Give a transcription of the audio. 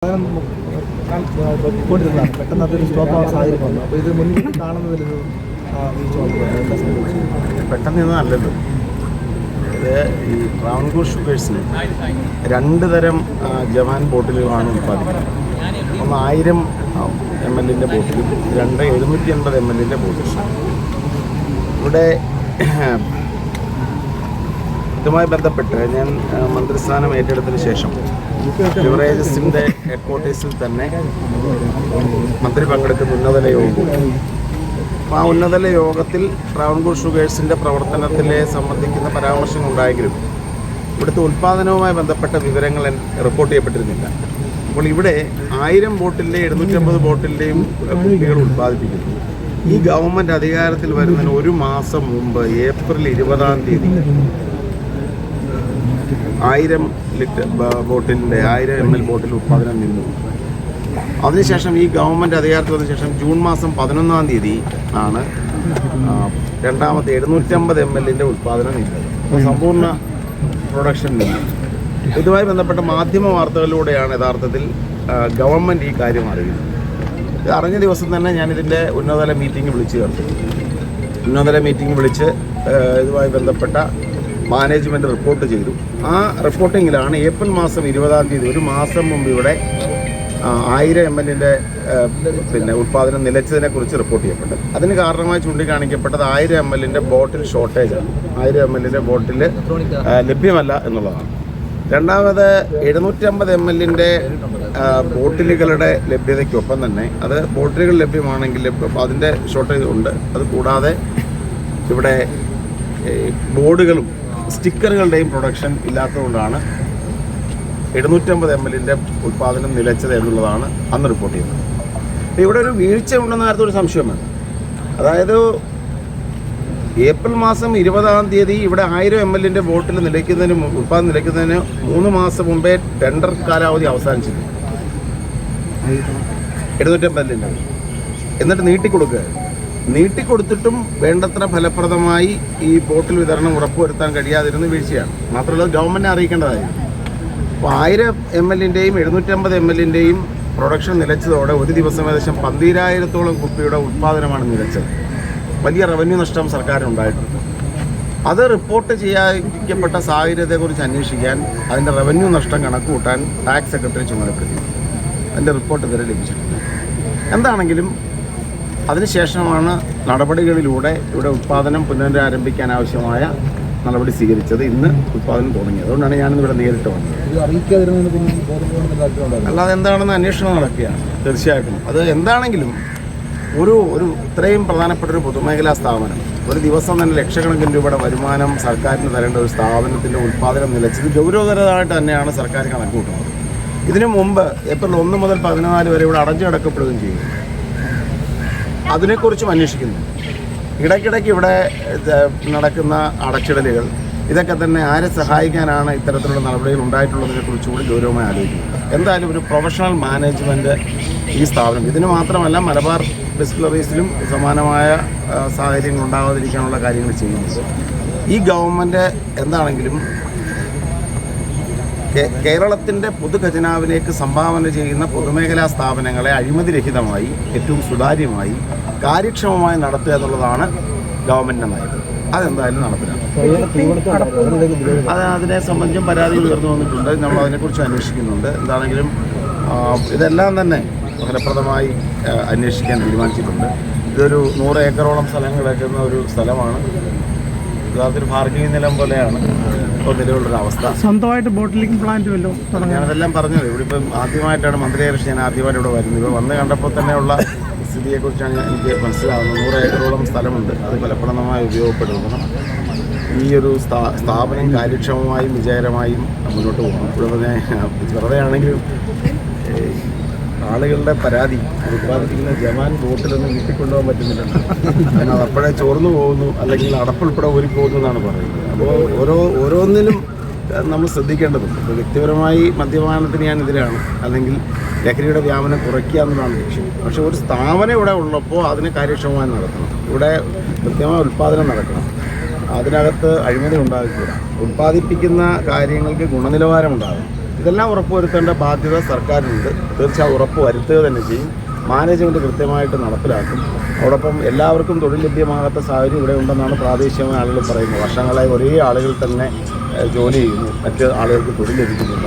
പൊയ്ക്കൊണ്ടിരുന്നതാണ്. പെട്ടെന്ന് അതൊരു സ്റ്റോപ്പ് ആവാൻ സാഹചര്യം വന്നു. അപ്പോൾ ഇത് മുന്നിൽ കാണുന്നതിലൊരു പെട്ടെന്ന് അല്ലല്ലോ. ഇത് ഈ ട്രാവൻകൂർ ഷുഗേഴ്സിന് രണ്ട് തരം ജവാൻ ബോട്ടിലുകളാണ് ഉൽപ്പാദിപ്പിക്കുന്നത്. ഒന്ന് 1000 ml ബോട്ടിലും, രണ്ട് 750 ml ബോട്ടിലും. ഇവിടെ ഇതുമായി ബന്ധപ്പെട്ട് ഞാൻ മന്ത്രിസ്ഥാനം ഏറ്റെടുത്തതിന് ശേഷം ബിവറേജസിൻ്റെ ഹെഡ്ക്വാർട്ടേഴ്സിൽ തന്നെ മന്ത്രി പങ്കെടുക്കുന്ന ഉന്നതതല യോഗം. അപ്പോൾ ആ ഉന്നതതല യോഗത്തിൽ ട്രാവൻകൂർ ഷുഗേഴ്സിൻ്റെ പ്രവർത്തനത്തിലെ സംബന്ധിക്കുന്ന പരാമർശങ്ങളുണ്ടായെങ്കിലും ഇവിടുത്തെ ഉൽപ്പാദനവുമായി ബന്ധപ്പെട്ട വിവരങ്ങൾ റിപ്പോർട്ട് ചെയ്യപ്പെട്ടിരുന്നില്ല. അപ്പോൾ ഇവിടെ 1000 ബോട്ടിലെ 750 ബോട്ടിൻ്റെയും കുപ്പികൾ ഉൽപ്പാദിപ്പിക്കുന്നു. ഈ ഗവൺമെൻറ് അധികാരത്തിൽ വരുന്നതിന് ഒരു മാസം മുമ്പ് ഏപ്രിൽ 20 തീയതി 1000 ലിറ്റർ ബോട്ടിലിൻ്റെ 1000 ml ബോട്ടിൽ ഉൽപ്പാദനം നിന്നു. അതിനുശേഷം ഈ ഗവൺമെൻറ് അധികാരത്തിൽ വന്ന ശേഷം ജൂൺ മാസം 11 തീയതി ആണ് രണ്ടാമത്തെ 750 ml ഉൽപ്പാദനം നിന്നത്. സമ്പൂർണ്ണ പ്രൊഡക്ഷൻ നിന്നു. ഇതുമായി ബന്ധപ്പെട്ട മാധ്യമ വാർത്തകളിലൂടെയാണ് യഥാർത്ഥത്തിൽ ഗവൺമെൻറ് ഈ കാര്യം അറിയുന്നത്. ഇത് അറിഞ്ഞ ദിവസം തന്നെ ഞാനിതിൻ്റെ ഉന്നതതല മീറ്റിംഗ് വിളിച്ചു ചേർത്തു. ഉന്നതതല മീറ്റിംഗ് വിളിച്ച് ഇതുമായി ബന്ധപ്പെട്ട മാനേജ്മെൻറ്റ് റിപ്പോർട്ട് ചെയ്തു. ആ റിപ്പോർട്ടിങ്ങിലാണ് ഏപ്രിൽ മാസം 20 തീയതി, ഒരു മാസം മുമ്പ് ഇവിടെ 1000 ml ഉൽപ്പാദനം നിലച്ചതിനെക്കുറിച്ച് റിപ്പോർട്ട് ചെയ്യപ്പെട്ടത്. അതിന് കാരണമായി ചൂണ്ടിക്കാണിക്കപ്പെട്ടത് 1000 ml ബോട്ടിൽ ഷോർട്ടേജാണ്. 1000 ml ബോട്ടിൽ ലഭ്യമല്ല എന്നുള്ളതാണ്. രണ്ടാമത് 750 ml ബോട്ടിലുകളുടെ ലഭ്യതയ്ക്കൊപ്പം തന്നെ അത് ബോട്ടിലുകൾ ലഭ്യമാണെങ്കിൽ അതിൻ്റെ ഷോർട്ടേജ് ഉണ്ട്. അത് കൂടാതെ ഇവിടെ ബോർഡുകളും സ്റ്റിക്കറുകളുടെയും പ്രൊഡക്ഷൻ ഇല്ലാത്തതുകൊണ്ടാണ് 750 ml ഉൽപ്പാദനം നിലച്ചത് എന്നുള്ളതാണ് അന്ന് റിപ്പോർട്ട് ചെയ്യുന്നത്. ഇവിടെ ഒരു വീഴ്ച ഉണ്ടെന്ന കാര്യത്തിൽ ഒരു സംശയം വേണം. അതായത് ഏപ്രിൽ മാസം 20 തീയതി ഇവിടെ 1000 ml ബോട്ടിൽ ഉൽപ്പാദനം നിലയ്ക്കുന്നതിന് 3 മാസം മുമ്പേ ടെൻഡർ കാലാവധി അവസാനിച്ചിരുന്നു 750 ml. എന്നിട്ട് നീട്ടിക്കൊടുത്തിട്ടും വേണ്ടത്ര ഫലപ്രദമായി ഈ ബോട്ടിൽ വിതരണം ഉറപ്പുവരുത്താൻ കഴിയാതിരുന്ന വീഴ്ചയാണ്. മാത്രമല്ല ഗവൺമെൻറ്റിനെ അറിയിക്കേണ്ടതായിരുന്നു. അപ്പോൾ 1000 ml 750 ml പ്രൊഡക്ഷൻ നിലച്ചതോടെ ഒരു ദിവസം ഏകദേശം 12,000 കുപ്പിയുടെ ഉൽപ്പാദനമാണ് നിലച്ചത്. വലിയ റവന്യൂ നഷ്ടം സർക്കാരിനുണ്ടായിട്ടുണ്ട്. അത് റിപ്പോർട്ട് ചെയ്യാതിരിക്കപ്പെട്ട സാഹചര്യത്തെക്കുറിച്ച് അന്വേഷിക്കാൻ അതിൻ്റെ റവന്യൂ നഷ്ടം കണക്കുകൂട്ടാൻ ടാക്സ് സെക്രട്ടറി ചുമതലപ്പെടുത്തി. അതിൻ്റെ റിപ്പോർട്ട് ഇതുവരെ ലഭിച്ചിട്ടില്ല. എന്താണെങ്കിലും അതിനുശേഷമാണ് നടപടികളിലൂടെ ഇവിടെ ഉൽപ്പാദനം പുനരാരംഭിക്കാൻ ആവശ്യമായ നടപടി സ്വീകരിച്ചത്. ഇന്ന് ഉൽപ്പാദനം തുടങ്ങിയത്. അതുകൊണ്ടാണ് ഞാനിന്ന് ഇവിടെ നേരിട്ട് വന്നത്. അല്ലാതെ എന്താണെന്ന് അന്വേഷണം നടക്കുകയാണ്. തീർച്ചയായിട്ടും അത് എന്താണെങ്കിലും ഒരു ഇത്രയും പ്രധാനപ്പെട്ട ഒരു പൊതുമേഖലാ സ്ഥാപനം, ഒരു ദിവസം തന്നെ ലക്ഷക്കണക്കിന് രൂപയുടെ വരുമാനം സർക്കാരിന് തരേണ്ട ഒരു സ്ഥാപനത്തിൻ്റെ ഉൽപ്പാദനം നിലച്ചത് ഗൗരവകരമായിട്ട് തന്നെയാണ് സർക്കാർ കണക്കുകൂട്ടുന്നത്. ഇതിനു മുമ്പ് ഏപ്രിൽ 1 മുതൽ 14 വരെ ഇവിടെ അടഞ്ഞു കിടക്കപ്പെടുകയും ചെയ്യും. അതിനെക്കുറിച്ചും അന്വേഷിക്കുന്നു. ഇടയ്ക്കിടയ്ക്ക് ഇവിടെ നടക്കുന്ന അടച്ചിടലുകൾ, ഇതൊക്കെ തന്നെ ആരെ സഹായിക്കാനാണ് ഇത്തരത്തിലുള്ള നടപടികൾ ഉണ്ടായിട്ടുള്ളതിനെക്കുറിച്ച് കൂടി ഗൗരവമായി ആലോചിക്കുന്നു. എന്തായാലും ഒരു പ്രൊഫഷണൽ മാനേജ്മെൻറ്റ് ഈ സ്ഥാപനം, ഇതിന് മാത്രമല്ല മലബാർ ഡിസ്റ്റിലറീസിലും സമാനമായ സാഹചര്യങ്ങൾ ഉണ്ടാകാതിരിക്കാനുള്ള കാര്യങ്ങൾ ചെയ്യുന്നത്. ഈ ഗവൺമെൻറ് എന്താണെങ്കിലും കേരളത്തിൻ്റെ പൊതുഖജനാവിലേക്ക് സംഭാവന ചെയ്യുന്ന പൊതുമേഖലാ സ്ഥാപനങ്ങളെ അഴിമതിരഹിതമായി ഏറ്റവും സുതാര്യമായി കാര്യക്ഷമമായി നടത്തുക എന്നുള്ളതാണ് ഗവൺമെൻറ്റിൻ്റെ നയം. അതെന്തായാലും നടപ്പിലാണ്. അതിനെ സംബന്ധിച്ചും പരാതി ഉയർന്നു വന്നിട്ടുണ്ട്. നമ്മൾ അതിനെക്കുറിച്ച് അന്വേഷിക്കുന്നുണ്ട്. എന്താണെങ്കിലും ഇതെല്ലാം തന്നെ ഫലപ്രദമായി അന്വേഷിക്കാൻ തീരുമാനിച്ചിട്ടുണ്ട്. ഇതൊരു 100 ഏക്കറോളം സ്ഥലം കിടക്കുന്ന ഒരു സ്ഥലമാണ്. യഥാർത്ഥത്തിൽ പാർക്കിംഗ് നിലം പോലെയാണ് ഇപ്പോൾ നിലവിലുള്ളൊരു അവസ്ഥ. സ്വന്തമായിട്ട് ബോട്ടിലിംഗ് പ്ലാന്റ് വല്ലതും ഞാനതെല്ലാം പറഞ്ഞത്. ഇവിടെ ഇപ്പം ആദ്യമായിട്ടാണ് മന്ത്രിയായിട്ട് ഞാൻ ആദ്യമായിട്ട് ഇവിടെ വരുന്നത്. ഇപ്പോൾ വന്ന് കണ്ടപ്പോൾ തന്നെയുള്ള സ്ഥിതിയെക്കുറിച്ചാണ് എനിക്ക് മനസ്സിലാകുന്നത്. 100 ഏക്കറോളം സ്ഥലമുണ്ട്. അത് ഫലപ്രദമായി ഉപയോഗപ്പെടുത്തണം. ഈ ഒരു സ്ഥാപനം കാര്യക്ഷമമായും വിജയകരമായും മുന്നോട്ട് പോകണം. ഇവിടെ വെറുതെ ആണെങ്കിലും ആളുകളുടെ പരാതി ഉൽപ്പാദിപ്പിക്കുന്ന ജവാൻ ബോട്ടിലൊന്നും വീട്ടിക്കൊണ്ടുപോകാൻ പറ്റുന്നില്ല. കാരണം അതപ്പോഴേ ചോർന്നു പോകുന്നു, അല്ലെങ്കിൽ അടപ്പുൾപ്പെടെ ഊരിപ്പോകുന്നു എന്നാണ് പറയുന്നത്. അപ്പോൾ ഓരോന്നിനും നമ്മൾ ശ്രദ്ധിക്കേണ്ടതുണ്ട്. ഇപ്പോൾ വ്യക്തിപരമായി മദ്യപാനത്തിന് ഞാൻ എതിരാണ്, അല്ലെങ്കിൽ ലഹരിയുടെ വ്യാപനം കുറയ്ക്കുക എന്നതാണ് ലക്ഷ്യം. പക്ഷേ ഒരു സ്ഥാപനം ഇവിടെ ഉള്ളപ്പോൾ അതിന് കാര്യക്ഷമമായി നടത്തണം. ഇവിടെ കൃത്യമായ ഉൽപ്പാദനം നടക്കണം. അതിനകത്ത് അഴിമതി ഉണ്ടാകില്ല. ഉൽപ്പാദിപ്പിക്കുന്ന കാര്യങ്ങൾക്ക് ഗുണനിലവാരം ഉണ്ടാകും. ഇതെല്ലാം ഉറപ്പുവരുത്തേണ്ട ബാധ്യത സർക്കാരിനുണ്ട്. തീർച്ചയായും ഉറപ്പ് വരുത്തുക തന്നെ ചെയ്യും. മാനേജ്മെൻറ്റ് കൃത്യമായിട്ട് നടപ്പിലാക്കും. അതോടൊപ്പം എല്ലാവർക്കും തൊഴിൽ ലഭ്യമാകാത്ത സാഹചര്യം ഇവിടെ ഉണ്ടെന്നാണ് പ്രാദേശികമായ ആളുകൾ പറയുന്നത്. വർഷങ്ങളായി ഒരേ ആളുകൾ തന്നെ ജോലി ചെയ്യുന്നു, മറ്റ് ആളുകൾക്ക് തൊഴിൽ ലഭിക്കുന്നില്ല.